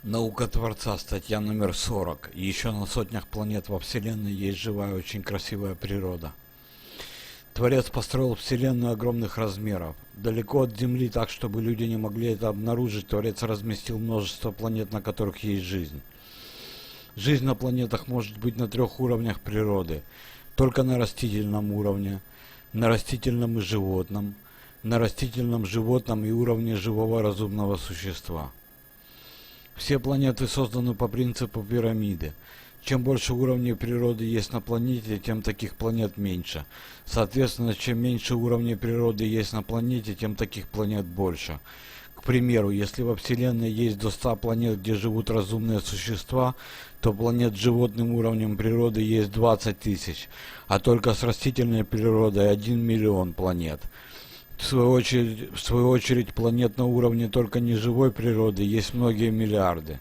Наука Творца, статья номер 40. Еще на сотнях планет во Вселенной есть живая, очень красивая природа. Творец построил Вселенную огромных размеров. Далеко от Земли, так чтобы люди не могли это обнаружить, Творец разместил множество планет, на которых есть жизнь. Жизнь на планетах может быть на 3 уровнях природы. Только на растительном уровне, на растительном и животном, на растительном, животном и уровне живого разумного существа. Все планеты созданы по принципу пирамиды. Чем больше уровней природы есть на планете, тем таких планет меньше. Соответственно, чем меньше уровней природы есть на планете, тем таких планет больше. К примеру, если во Вселенной есть до 100 планет, где живут разумные существа, то планет с животным уровнем природы есть 20 тысяч, а только с растительной природой 1 миллион планет. В свою очередь, планет на уровне только неживой природы есть многие миллиарды.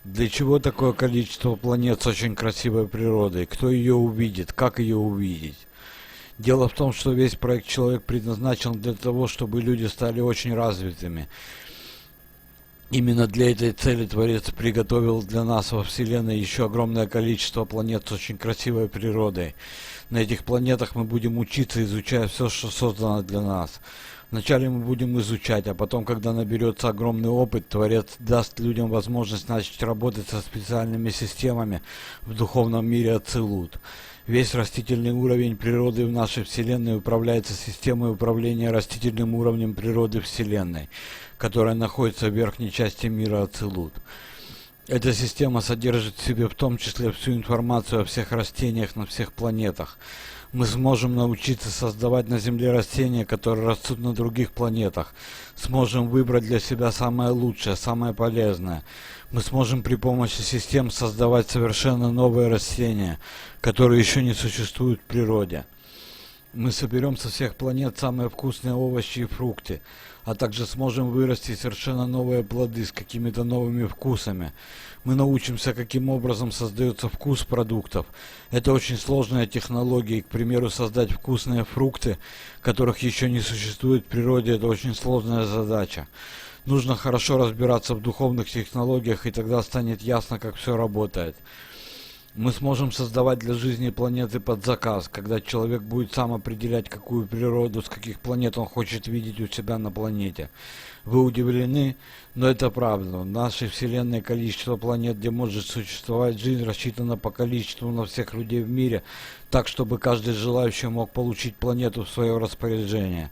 Для чего такое количество планет с очень красивой природой? Кто ее увидит? Как ее увидеть? Дело в том, что весь проект «Человек» предназначен для того, чтобы люди стали очень развитыми. Именно для этой цели Творец приготовил для нас во Вселенной еще огромное количество планет с очень красивой природой. На этих планетах мы будем учиться, изучая все, что создано для нас. Вначале мы будем изучать, а потом, когда наберется огромный опыт, Творец даст людям возможность начать работать со специальными системами в духовном мире Ацилут. Весь растительный уровень природы в нашей Вселенной управляется системой управления растительным уровнем природы Вселенной, которая находится в верхней части мира Ацилут. Эта система содержит в себе в том числе всю информацию о всех растениях на всех планетах. Мы сможем научиться создавать на Земле растения, которые растут на других планетах. Сможем выбрать для себя самое лучшее, самое полезное. Мы сможем при помощи систем создавать совершенно новые растения, которые еще не существуют в природе. Мы соберем со всех планет самые вкусные овощи и фрукты, а также сможем вырастить совершенно новые плоды с какими-то новыми вкусами. Мы научимся, каким образом создается вкус продуктов. Это очень сложная технология, и, к примеру, создать вкусные фрукты, которых еще не существует в природе, это очень сложная задача. Нужно хорошо разбираться в духовных технологиях, и тогда станет ясно, как все работает. Мы сможем создавать для жизни планеты под заказ, когда человек будет сам определять, какую природу, с каких планет он хочет видеть у себя на планете. Вы удивлены, но это правда. В нашей Вселенной количество планет, где может существовать жизнь, рассчитано по количеству на всех людей в мире, так, чтобы каждый желающий мог получить планету в свое распоряжение.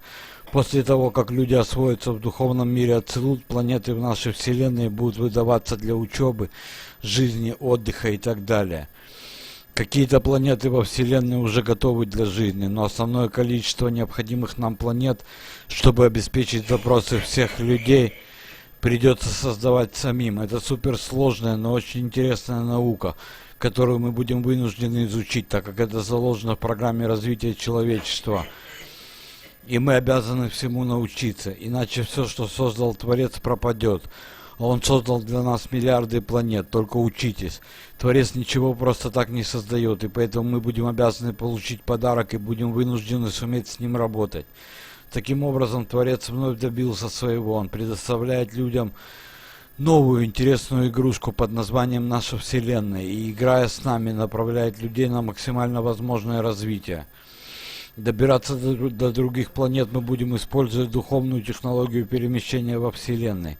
После того, как люди освоятся в духовном мире Ацилут, планеты в нашей Вселенной будут выдаваться для учебы, жизни, отдыха и так далее. Какие-то планеты во Вселенной уже готовы для жизни, но основное количество необходимых нам планет, чтобы обеспечить запросы всех людей, придется создавать самим. Это суперсложная, но очень интересная наука, которую мы будем вынуждены изучить, так как это заложено в программе развития человечества. И мы обязаны всему научиться, иначе все, что создал Творец, пропадет. А он создал для нас миллиарды планет, только учитесь. Творец ничего просто так не создает, и поэтому мы будем обязаны получить подарок и будем вынуждены суметь с ним работать. Таким образом, Творец вновь добился своего. Он предоставляет людям новую интересную игрушку под названием «Наша Вселенная», и, играя с нами, направляет людей на максимально возможное развитие. Добираться до других планет мы будем использовать духовную технологию перемещения во Вселенной.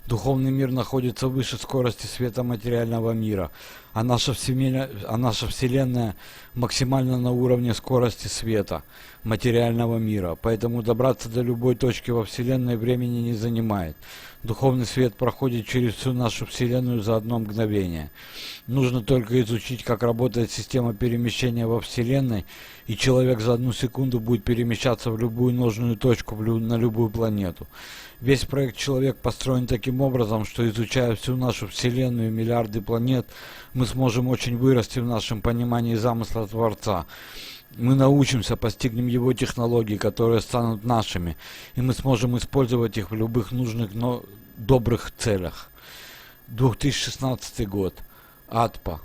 Духовный мир находится выше скорости света материального мира, а наша Вселенная максимально на уровне скорости света материального мира. Поэтому добраться до любой точки во Вселенной времени не занимает. Духовный свет проходит через всю нашу Вселенную за одно мгновение. Нужно только изучить, как работает система перемещения во Вселенной, и человек за 1 секунду будет перемещаться в любую нужную точку на любую планету. Весь проект «Человек» построен таким образом, что, изучая всю нашу Вселенную и миллиарды планет, мы сможем очень вырасти в нашем понимании замысла Творца. Мы научимся, постигнем его технологии, которые станут нашими, и мы сможем использовать их в любых нужных, но добрых целях. 2016 год. Атпа.